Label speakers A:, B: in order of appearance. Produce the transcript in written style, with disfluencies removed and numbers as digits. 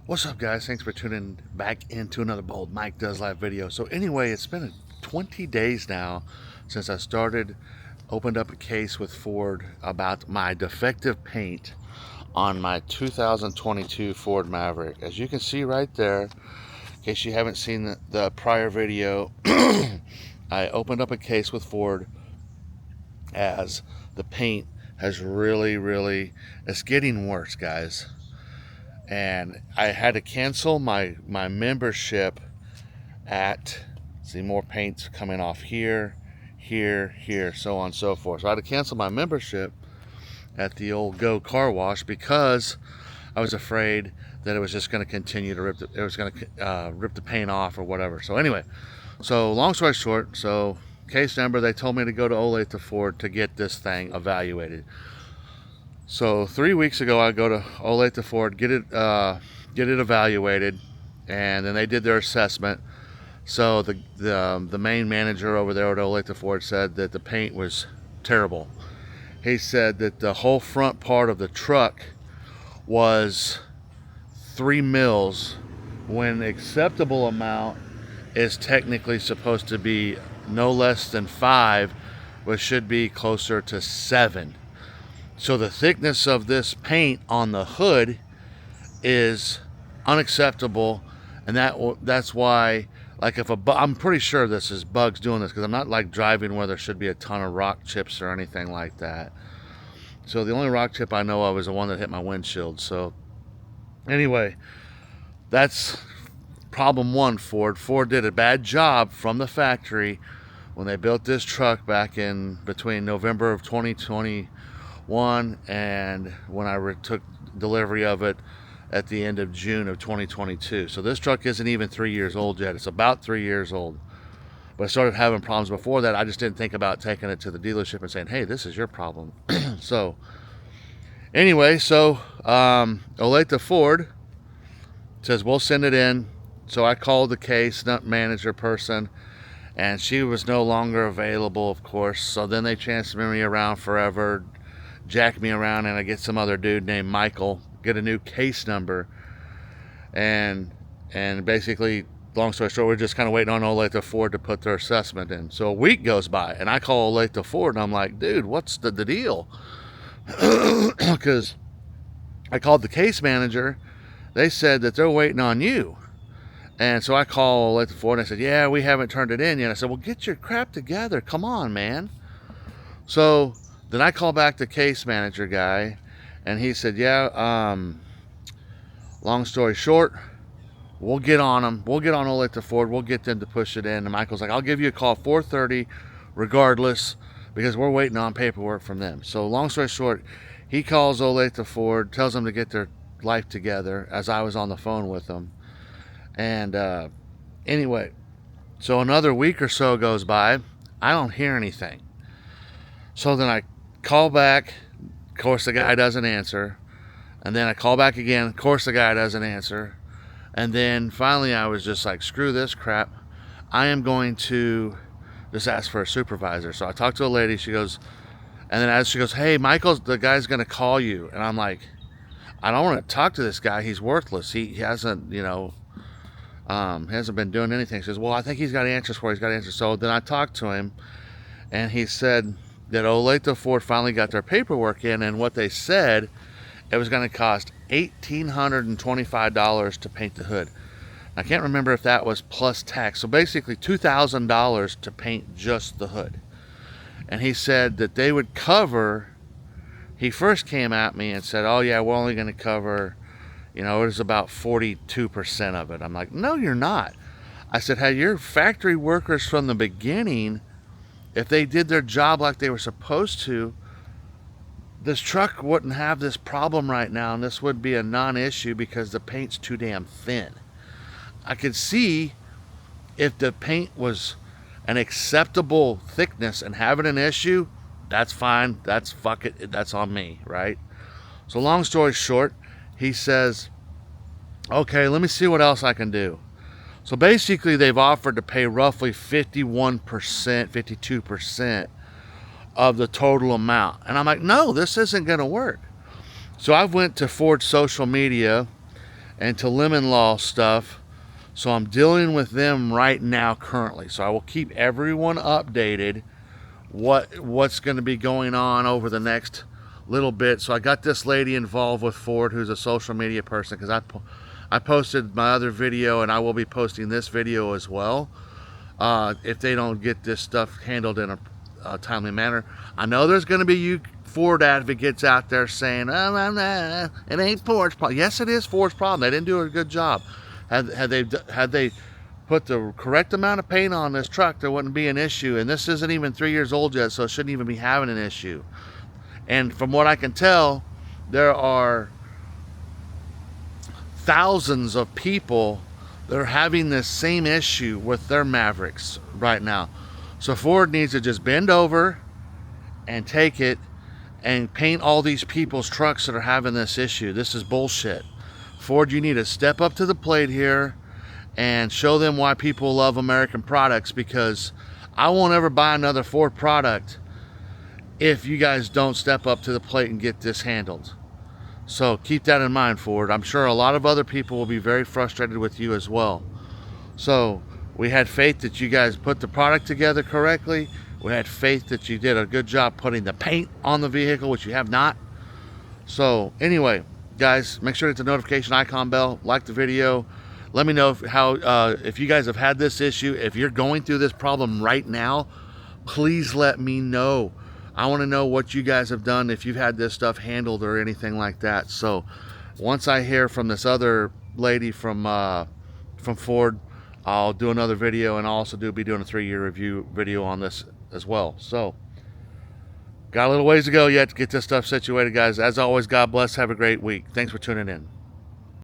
A: What's up, guys? Thanks for tuning back into another Bold Mike Does Live video. So anyway, it's been 20 days now since I opened up a case with Ford about my defective paint on my 2022 Ford Maverick. As you can see right there, in case you haven't seen the prior video, I opened up a case with Ford as the paint has really, it's getting worse, guys. And I had to cancel my membership at, see, more paint's coming off here, so on and so forth. So I had to cancel my membership at the old Go car wash because I was afraid that it was just going to continue to rip the paint off or whatever. So anyway, so long story short, so case number, they told me to go to Ole to Ford to get this thing evaluated. So 3 weeks ago, I go to Ole to Ford, get it evaluated, and then they did their assessment. So the main manager over there at Ole to Ford said that the paint was terrible. He said that the whole front part of the truck was 3 mils, when the acceptable amount is technically supposed to be no less than 5, which should be closer to 7. So the thickness of this paint on the hood is unacceptable, and that's why, like, if I'm pretty sure this is bugs doing this, because I'm not like driving where there should be a ton of rock chips or anything like that. So the only rock chip I know of is the one that hit my windshield. So anyway, that's problem one. Ford did a bad job from the factory when they built this truck back in between November of 2021 and when I took delivery of it at the end of June of 2022. So this truck isn't even 3 years old yet. It's about 3 years old. But I started having problems before that. I just didn't think about taking it to the dealership and saying, hey, this is your problem. So anyway, so Olathe Ford says, we'll send it in. So I called the case manager person, and she was no longer available, of course. So then they transferred me around forever, jacked me around, and I get some other dude named Michael, get a new case number, and basically, long story short, we're just kind of waiting on Olathe Ford to put their assessment in. So a week goes by, and I call Olathe Ford, and I'm like, dude, what's the deal? Because I called the case manager. They said that they're waiting on you. And so I call Olathe Ford, and I said, yeah, we haven't turned it in yet. I said, well, get your crap together. Come on, man. So then I call back the case manager guy, and he said, yeah, long story short, we'll get on them. We'll get on Olathe Ford. We'll get them to push it in. And Michael's like, I'll give you a call 4:30 regardless, because we're waiting on paperwork from them. So long story short, he calls Olathe Ford, tells them to get their life together as I was on the phone with them. And anyway, so another week or so goes by. I don't hear anything. So then I call back. Of course, the guy doesn't answer. And then I call back again. Of course, the guy doesn't answer. And then finally, I was just like, screw this crap. I am going to just ask for a supervisor. So I talked to a lady. She goes, and then as she goes, hey, the guy's going to call you. And I'm like, I don't want to talk to this guy. He's worthless. He hasn't, hasn't been doing anything. She says, well, I think he's got answers for you. He's got answers. So then I talked to him, and he said that Olathe Ford finally got their paperwork in, and what they said, it was going to cost $1,825 to paint the hood. I can't remember if that was plus tax. So basically $2,000 to paint just the hood. And he said that they would cover, he first came at me and said, oh yeah, we're only going to cover, it was about 42% of it. I'm like, no, you're not. I said, had your factory workers from the beginning, if they did their job like they were supposed to, this truck wouldn't have this problem right now, and this would be a non-issue because the paint's too damn thin. I could see if the paint was an acceptable thickness and having an issue, that's fine. That's that's on me, right? So long story short, he says, okay, let me see what else I can do. So basically they've offered to pay roughly 51%, 52% of the total amount. And I'm like, no, this isn't going to work. So I went to Ford social media and to lemon law stuff. So I'm dealing with them right now currently. So I will keep everyone updated what's going to be going on over the next little bit. So I got this lady involved with Ford, who's a social media person, because I posted my other video, and I will be posting this video as well. If they don't get this stuff handled in a timely manner. I know there's going to be you Ford advocates out there saying, oh, no, it ain't Ford's problem. Yes, it is Ford's problem. They didn't do a good job. Had they put the correct amount of paint on this truck, there wouldn't be an issue. And this isn't even 3 years old yet, so it shouldn't even be having an issue. And from what I can tell, there are thousands of people that are having this same issue with their Mavericks right now. So Ford needs to just bend over and take it and paint all these people's trucks that are having this issue. This is bullshit. Ford, you need to step up to the plate here and show them why people love American products, because I won't ever buy another Ford product if you guys don't step up to the plate and get this handled. So keep that in mind, Ford. I'm sure a lot of other people will be very frustrated with you as well. So we had faith that you guys put the product together correctly. We had faith that you did a good job putting the paint on the vehicle, which you have not. So anyway, guys, make sure to hit the notification icon bell, like the video. Let me know if you guys have had this issue. If you're going through this problem right now, please let me know. I want to know what you guys have done, if you've had this stuff handled or anything like that. So once I hear from this other lady from Ford, I'll do another video, and I'll also be doing a 3-year review video on this as well. So got a little ways to go yet to get this stuff situated, guys. As always, God bless. Have a great week. Thanks for tuning in.